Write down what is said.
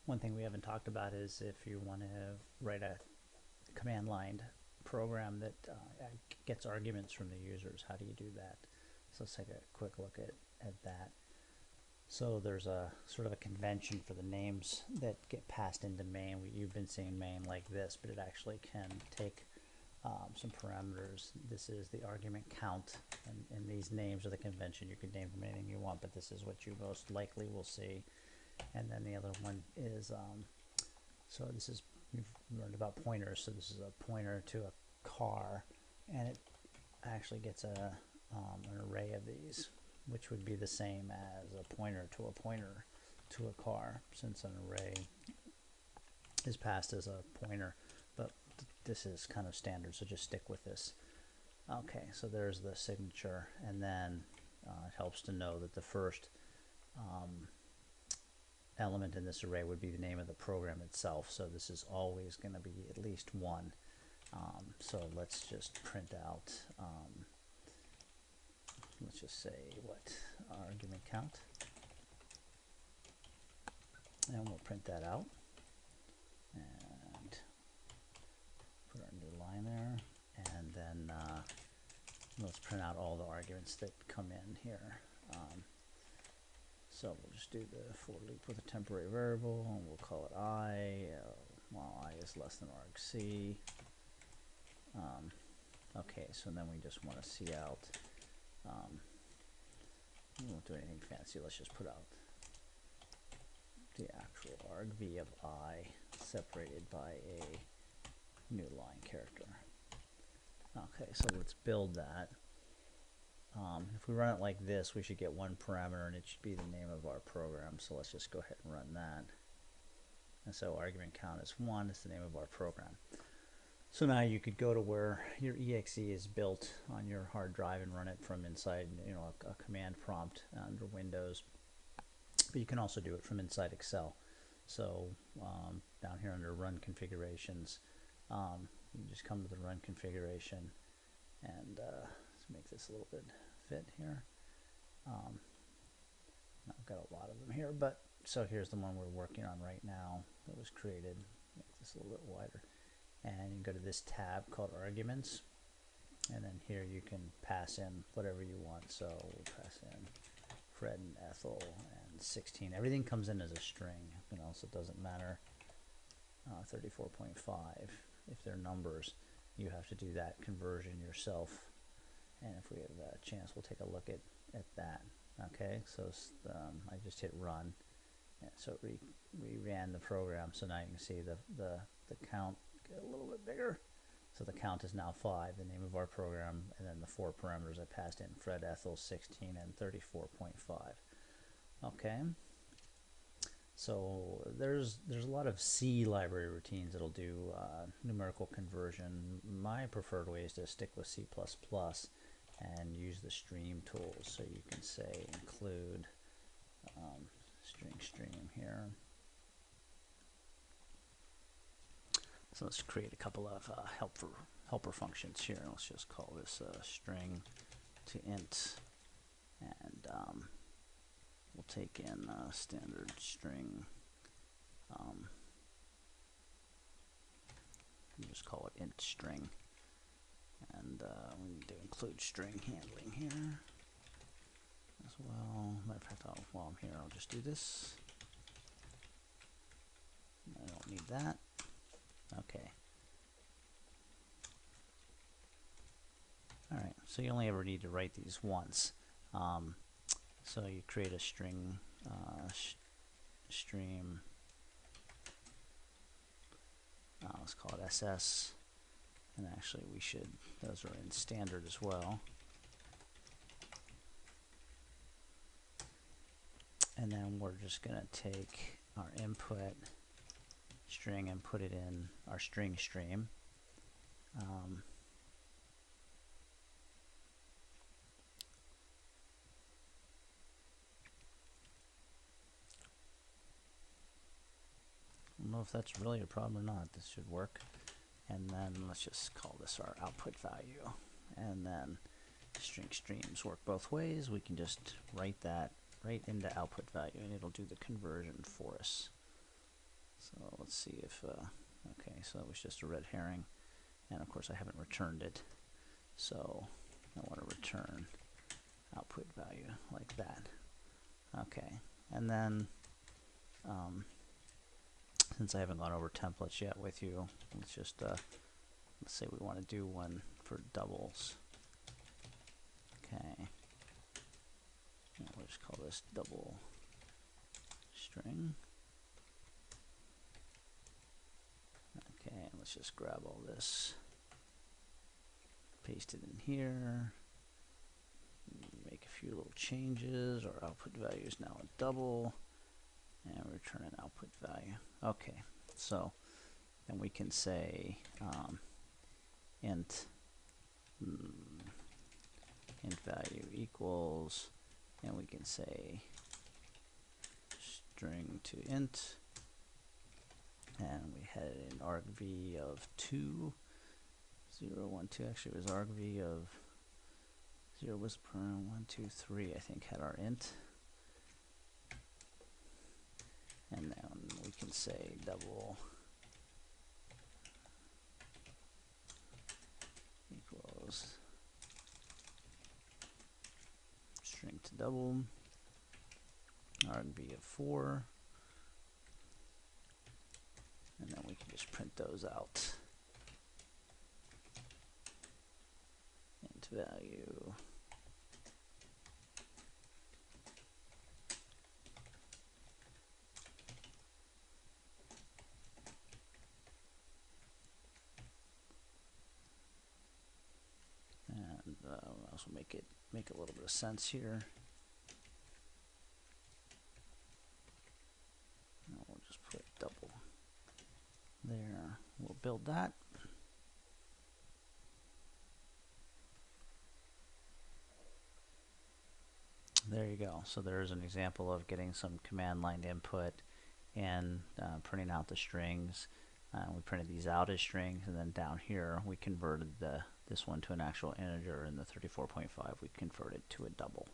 One thing we haven't talked about is if you want to write a command line program that gets arguments from the users, how do you do that? So let's take a quick look at that. So there's a sort of a convention for the names that get passed into main. You've been seeing main like this, but it actually can take some parameters. This is the argument count, and these names are the convention. You can name them anything you want, but this is what you most likely will see. And then the other one is, so this is, you've learned about pointers, so this is a pointer to a car, and it actually gets an array of these, which would be the same as a pointer to a car, since an array is passed as a pointer, but this is kind of standard, so just stick with this. Okay, so there's the signature, and then it helps to know that the first element in this array would be the name of the program itself, so this is always going to be at least one. So let's just print out, let's just say what, argument count, and we'll print that out and put our new line there, and then let's print out all the arguments that come in here. So we'll just do the for loop with a temporary variable, and we'll call it I, while I is less than argc. Okay, so then we just want to see out, we won't do anything fancy, let's just put out the actual argv of I separated by a new line character. Okay, so let's build that. If we run it like this, we should get one parameter, and it should be the name of our program. So let's just go ahead and run that. And so argument count is 1, it's the name of our program. So now you could go to where your exe is built on your hard drive and run it from inside, a command prompt under Windows. But you can also do it from inside Excel. So down here under Run Configurations, you just come to the Run Configuration, and let's make this a little bit fit here. I've got a lot of them here, but so here's the one we're working on right now that was created. Make this a little bit wider, and you go to this tab called Arguments, and then here you can pass in whatever you want. So we'll pass in Fred and Ethel and 16. Everything comes in as a string, so it doesn't matter. 34.5, if they're numbers, you have to do that conversion yourself. And if we have a chance, we'll take a look at that. Okay, so I just hit run, and so it ran the program. So now you can see the count get a little bit bigger. So the count is now 5, the name of our program, and then the 4 parameters I passed in: Fred, Ethel, 16, and 34.5. Okay. So there's a lot of C library routines that'll do numerical conversion. My preferred way is to stick with C++ and use the stream tools. So you can say include stream here. So let's create a couple of helper functions here. Let's just call this string to int, and we'll take in standard string. We'll just call it int string, and we need to include string handling here as well. Matter of fact, while I'm here, I'll just do this. I don't need that. Okay. All right. So you only ever need to write these once. So you create a string stream. Let's call it SS. And actually, those are in standard as well. And then we're just going to take our input string and put it in our string stream. I don't know if that's really a problem or not. This should work. And then let's just call this our output value. And then string streams work both ways. We can just write that right into output value, and it'll do the conversion for us. let's see if, okay, so it was just a red herring. And of course I haven't returned it. So I want to return output value like that. Okay, and then since I haven't gone over templates yet with you, let's just let's say we want to do one for doubles. Okay, and we'll just call this double string. Okay, and let's just grab all this, paste it in here, make a few little changes. Our output value is now a double, and return an output value. Okay, so then we can say int value equals, and we can say string to int, and we had an argv of 2, 0, 1, 2. Actually, it was argv of 0 was per 1, 2, 3. I think had our int, and then we can say double equals string to double, argv of 4, and then we can just print those out. Int value and we'll also make a little bit of sense here. And we'll just put double there. We'll build that. There you go. So there's an example of getting some command line input and printing out the strings. We printed these out as strings, and then down here we converted this one to an actual integer, and the 34.5 we converted to a double.